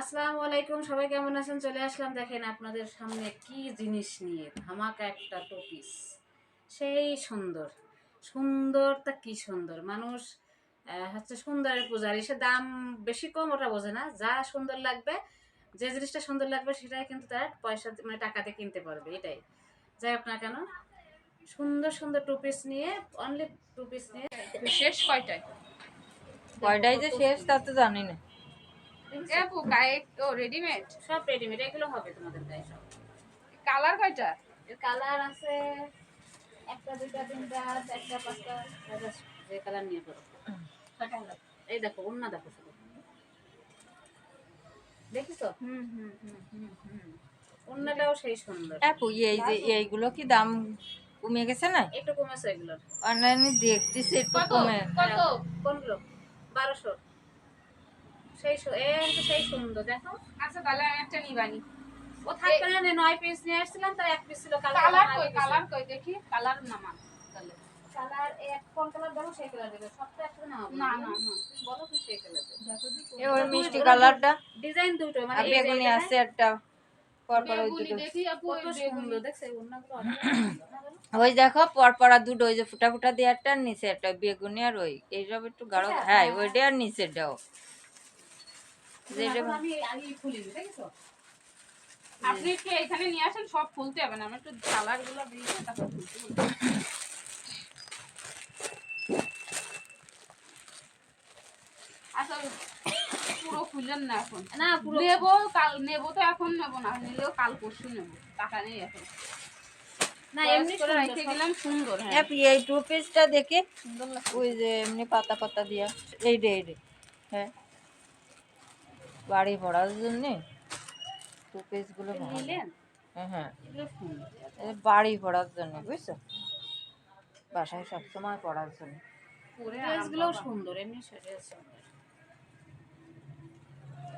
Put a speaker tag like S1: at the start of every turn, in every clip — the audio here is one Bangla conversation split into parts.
S1: আসসালামু আলাইকুম, সবাই কেমন আছেন? চলে আসলাম দেখেন আপনাদের সামনে কি জিনিস নিয়ে, ধামাকা একটা টপিস। সেই সুন্দর সুন্দরটা কি সুন্দর মানুষ হচ্ছে সুন্দরের পূজারি। সে দাম বেশি কম ওটা বোঝে না, যা সুন্দর লাগবে, যে জিনিসটা সুন্দর লাগবে সেটাই কিন্তু তার পয়সা মানে টাকাতে কিনতে পারবে। এটাই যাই হোক না কেন, সুন্দর সুন্দর টুপিস নিয়ে, অনলি টুপিস নিয়ে।
S2: শেষ কয়টায়?
S3: কয়টাই যে শেষ তা তো জানি না।
S2: আপু গায়ে ও রেডিমেড
S1: সব রেডিমেড, এগুলো হবে তোমাদের গায়ে সব।
S2: কালার কয়টা?
S1: এর কালার আছে একটা, দুইটা, তিনটা, চারটা, পাঁচটা, ছয়টা, যে কালার নিয়ে করো। এই দেখো ওন্না, দেখো শুধু, দেখিছো? ওন্নাটাও সেই সুন্দর।
S3: আপু এই যে এইগুলো কি দাম কমে গেছে না?
S1: একটু কমেছে এগুলোর।
S3: অনলাইনে দেখতেছি একটু
S2: কত
S3: কমে।
S2: কত?
S1: কোনগুলো? 1200। সেই সুন্দর, দেখো।
S2: আচ্ছা তাহলে আমি একটা নিবানি।
S1: ও থাকবে না, 9 পিস নিয়ে আসছিলাম, তার এক পিস ছিল
S2: কালার কই দেখি, কালার নামা তাহলে।
S1: কালার এক কোন কালার দেবো সেই কালার দেবে, সব তো একসাথে নামাবো
S2: না
S1: না।
S2: না না,
S1: তুমি বলো তুমি সেই কালার দেবে।
S3: এই ওই মিষ্টি কালারটা
S1: ডিজাইন দুটো, মানে
S3: আর
S1: এই যে
S3: বেগুনি
S1: এখানে
S3: আছে একটা, পরপর ওই
S2: বেগুনি
S3: দুটো।
S2: দেখি আপু,
S1: কত
S2: ওই বেগুনি।
S1: সুন্দর দেখছে এই ওড়নাগুলো, অনেক সুন্দর না বলো?
S3: ওই দেখো পরপর আর দুটো, ওই যে ফুটা ফুটা দেওয়ারটা আর নিচে একটা বেগুনি, আর ওই এইসব একটু গাঢ়।
S1: এটা?
S3: হ্যাঁ
S1: হ্যাঁ,
S3: ওইটা আর নিচেরটাও যেটা
S1: এখন আমি আগে খুলিনি, দেখেছো?
S2: আপনি কি এখানে নিয়ে আসেন, সব খুলতে হবে না, আমি একটু কালার গুলো দিয়ে তারপর খুলতে বলবো। আচ্ছা পুরো খুললেন না এখন?
S1: না পুরো
S2: নেবো, কাল নেবো, তো এখন নেবো না, নিলেও কাল পরশু নেবো, টাকা নেই এখন।
S1: না,
S2: এমনি
S1: এমনি
S2: করে
S1: সুন্দর,
S2: রেখে গেলাম, সুন্দর। হ্যাঁ
S3: আপনি এই টু পিসটা দেখে
S2: সুন্দর লাগছে।
S3: ওই যে এমনি পাতা পাতা দিয়া এইটা এইটা। হ্যাঁ বাড়ি পড়ার জন্যে টু পিসগুলো ভালো।
S1: নিলেন
S3: হ্যাঁ হ্যাঁ,
S1: এগুলো সুন্দর।
S3: এই বাড়ি পড়ার জন্য, বুঝছো? বাসায় সবসময় পড়ার জন্য।
S2: পরে
S1: ড্রেসগুলোও সুন্দর, এমনি ড্রেস সুন্দর।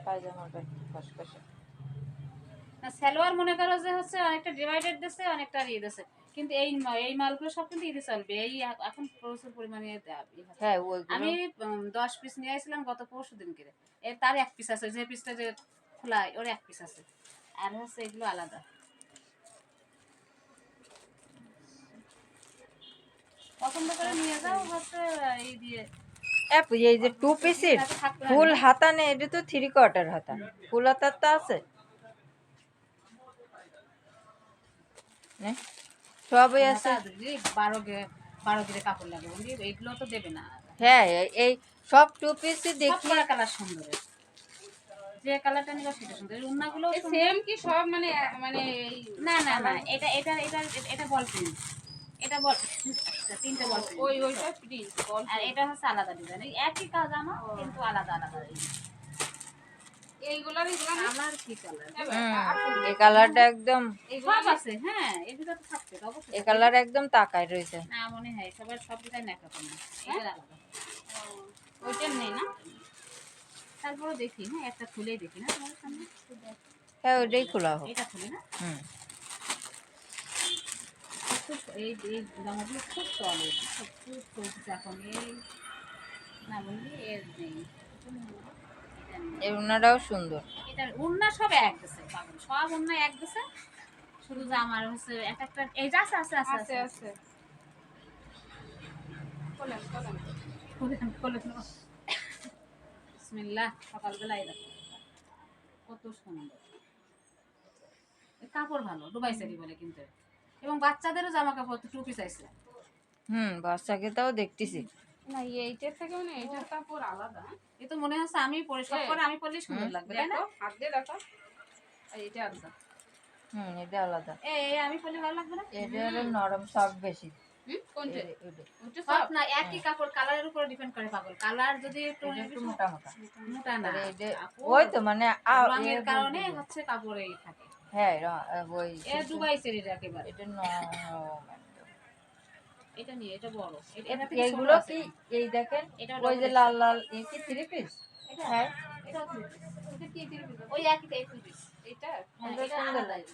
S3: পায়জামাটা খসখসে।
S1: না সালোয়ার মনে করো যে হচ্ছে অনেকটা ডিভাইডেড দিছে, অনেকটা ইয়ে দিছে, কিন্তু এই মালগুলো সব কিন্তু ঈদে চলবে। এখন প্রচুর পরিমাণে
S3: হ্যাঁ ওইগুলো
S1: আমি 10 পিস নিয়ে আসছিলাম গত পরশু দিন করে। তার এক পিস আছে, যে পিসটা যে খোলা ওর এক পিস আছে, আর হচ্ছে এগুলো আলাদা। পছন্দ করে নিয়ে যাও, হচ্ছে এই দিয়ে
S3: এই যে টু পিসের ফুল হাতা নেই, এটা তো থ্রি কোয়ার্টার হাতা, ফুল হাতার তো আছে নে? সবই আছে।
S1: 12 গিরে কাপড় লাগে বন্ধু, এইগুলো তো দেবে না।
S3: হ্যাঁ এই সব টু পিসই
S1: সব
S3: দেখি।
S1: করা কালার সুন্দর, যে কালারটা নিবা সেটা সুন্দর। এই ওড়নাগুলো
S2: সেম কি সব, মানে মানে
S1: না না না, এটা এটা এটা এটা বল প্রিন্ট, এটা বল, তিনটা বল প্রিন্ট,
S2: ওইটা প্রিন্ট বল।
S1: আর এটা হচ্ছে আলাদা ডিজাইন। এই একই কাজ জামা কিন্তু আলাদা আলাদা।
S2: এইগুলার
S1: আমার কি কালার,
S3: এই কালারটা একদম,
S1: সব আছে। হ্যাঁ এগুলো তো থাকবে অবশ্যই।
S3: এই কালার একদম তাকায় রয়েছে।
S1: না মনে হয় সবার সব ডিজাইন একরকম না, এটা আলাদা।
S2: ওইটার নেই না?
S1: তারপরে দেখি, হ্যাঁ একটা খুলেই দেখি না তোমার সামনে।
S3: হ্যাঁ ওইটাই খোলা হোক।
S1: এটা খুলে না,
S3: হুম
S1: এই এই জামাগুলো খুব চলে, খুব চলছে এখন। এই না বন্ধু এর নেই,
S3: এই ওনাটাও সুন্দর।
S1: এটা উন্না সব এক দিছে, পাগল সব উন্না এক দিছে, শুধু যে আমার হচ্ছে এক একটা এই যে আছে আছে আছে
S2: আছে
S1: আছে
S2: আছে। খোলেন খোলেন।
S1: খুলেন খুলেন। বিসমিল্লাহ, সকালবেলা এই দেখো কত সুন্দর। এই কাপড় ভালো, দুবাই শাড়ি বলে কিন্তু। এবং বাচ্চাদেরও জামা কাপড় টু পিস আছে।
S3: বাচ্চাকে তাও দেখতেছি।
S2: না এইটার থেকে মানে এইটার কাপড় আলাদা।
S1: এ তো মনে হচ্ছে আমি পরে সব করে আমি পরলে সুন্দর লাগবে, তাই না?
S2: দেখো হাত দিয়ে দেখো, এইটা আলাদা।
S3: এটা আলাদা।
S1: আমি পরলে ভালো লাগবে না?
S3: এটা হলো নরম, সফট বেশি।
S2: কোনটা?
S3: এটা
S2: ওইটা
S1: সব
S2: সব
S1: না, একই কাপড় কালারের উপরে ডিপেন্ড করে পাগল। কালার যদি একটু
S3: একটু মোটা মোটা।
S1: মোটা না,
S3: আর এটা
S1: কাপড়
S3: ওই তো মানে
S1: রঙের কারণে হচ্ছে কাপড়েই থাকে।
S3: হ্যাঁ ওই
S1: এ দুবাই শাড়ির একেবারে।
S3: এটা নরম একদম।
S1: এটা নিয়ে, এটা বড়, এটা থেকে ছোট
S3: এইগুলো
S1: আছে।
S3: কি এই দেখেন,
S1: এটা
S3: ওই যে লাল লাল এই কি থ্রি পিস?
S1: এটা
S3: হ্যাঁ
S1: এটা three piece।
S2: এটা কি দিবি?
S1: ওই একই টাইপ পিস।
S2: এটা
S1: হ্যাঁ,
S3: এটা
S1: এটা
S3: সুন্দর
S1: আলাদা।
S3: লাগে।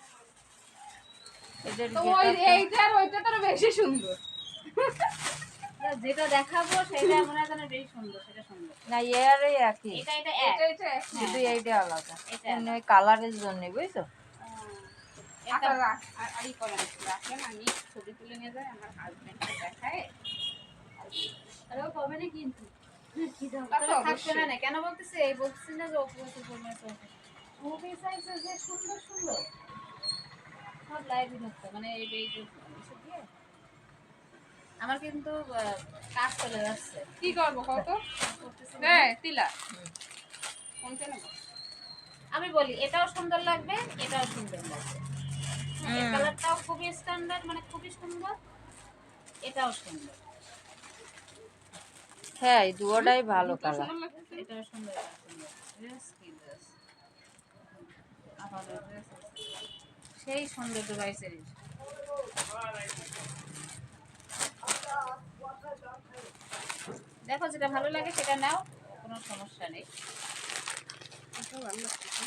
S3: এটার
S2: তো ওই
S3: গেটআপটা
S2: এইটার ওইটা তো বেশি সুন্দর।
S1: যেটা দেখাবো সেটা মনে হয় যেন বেশি সুন্দর, সেটা সুন্দর।
S3: না এর একই,
S1: এটা
S2: এটা
S1: এক।
S2: এটা
S3: শুধু এইটা আলাদা,
S1: এটা
S3: এমনি ওই কালারের জন্য বুঝছো।
S2: আচ্ছা আর ই করেন, রাখেন, আমি ছবি তুলে নিয়ে যাই আমার হাজবেন্ডকে দেখায়।
S1: আরে ও কবে না কিন্তু
S2: তা তো
S1: থাকবে
S2: অবশ্যই।
S1: না, কেন বলতেছে এই বলছি না যে অপরাধ করবে ছবি চাইছে যে সুন্দর সুন্দর সব লাইভই ঢুকতো, মানে এই যে এসব দিয়ে আমার কিন্তু কাজ চলে যাচ্ছে।
S2: কি করবো কত?
S1: করতেছি না।
S2: হ্যাঁ তিলা কোনটা নেবো?
S1: আমি বলি এটাও সুন্দর লাগবে, এটাও সুন্দর লাগবে। এই
S3: হুম।
S1: কালারটাও খুবই স্ট্যান্ডার্ড, মানে খুবই সুন্দর, এটাও সুন্দর,
S3: হ্যাঁ এই দুটোটাই ভালো
S2: দুটো
S3: কালার।
S2: সুন্দর লাগতেছে।
S1: এটাও সুন্দর, এটাও সুন্দর। ড্রেস কি ড্রেস, আবার ড্রেস সেই সুন্দর ডিভাইসের। দেখো যেটা ভালো লাগে সেটা নাও, কোনো সমস্যা নেই।
S2: এটাও ভালো লাগতেছে।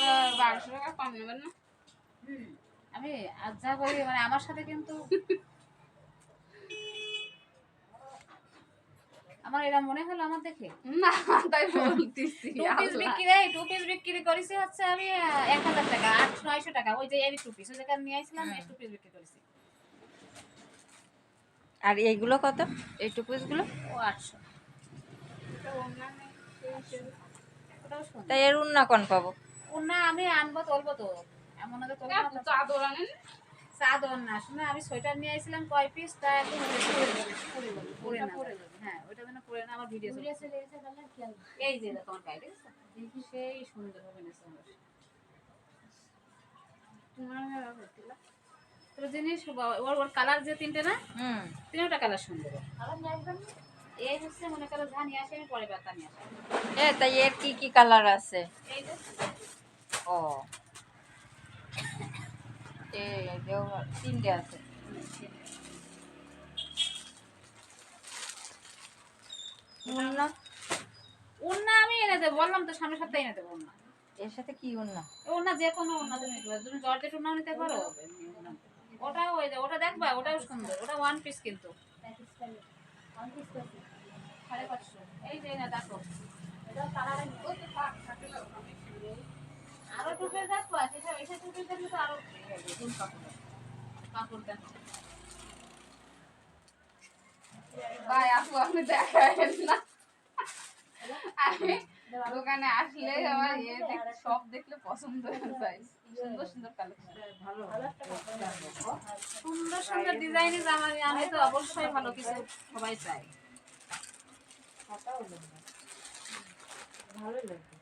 S2: আহ, 1200 টাকা কম নেবেন না?
S1: আমি আজ যা বলি মানে আমার সাথে কিন্তু আমার এরা মনে হলো আমার দেখে
S2: না তাই বলতেছি।
S1: টু পিস
S2: আল্লাহ।
S1: বিক্রি, এই টু পিস বিক্রি করেছি হচ্ছে আমি 1000 টাকা, 800-900 টাকা। ওই যে এরি টু পিস ওই যেখানে নিয়ে আসলাম, এই টু পিস বিক্রি করেছি
S3: আর এইগুলো কত, এই টুকুস গুলো?
S1: ও 800।
S2: এটা অন্যান্য সেই হিসেবে।
S1: ওটাও সুন্দর।
S3: তাই এর উন্না কোন পাবো?
S1: না আমি আনবো, তুলবো তো, এমন হলে তুলবো না তো।
S2: চাদর আনেন?
S1: চাদর না, শুনে আমি সোয়েটার নিয়ে আসছিলাম কয় পিস, তা একদম পরে না পরে যাবে। হ্যাঁ ওইটা যেন পরে না, আমার ভিডিও এই যে দেখো আমার গায়ে দেখছো, সেই সুন্দর হবে না সুন্দর। তো জিনিস ওর ওর কালার যে তিনটে না,
S3: হুম।
S1: তিনটা কালার সুন্দর। এই হচ্ছে মনে করো যা নিয়ে আসে আমি পরে বাতা নিয়ে আসি।
S3: এ তাই এর কি কি কালার আছে?
S1: এই যে
S3: ও এই তিনটে আছে। উন্না
S1: ওড়না আমি এনে দেবো, বললাম তো সামনের সপ্তাহে এনে দেবো ওড়না।
S3: এর সাথে কি উন্না?
S1: ওড়না যে কোনো ওড়না তুমি নিতে পারো, তুমি জর্জেট ওড়নাও নিতে পারো। ওটাও ওই যে ওটা দেখবা, ওটাও সুন্দর, ওটা ওয়ান পিস কিন্তু 550। এই যে না দেখো আরো টু পিস দেখো, সেটা এসে টু পিস দেখলে তো আরো ফুল কাপড়টা
S2: ভাই আপু আপনি দেখাবেন না। আমি দোকানে আসলে আমার সব দেখলে পছন্দ হয়ে যায়। সুন্দর সুন্দর কালেকশন।
S1: সুন্দর সুন্দর ডিজাইনের জামা আমি তো অবশ্যই ভালো কিছু সবাই চাই।
S3: ভালো লাগবে।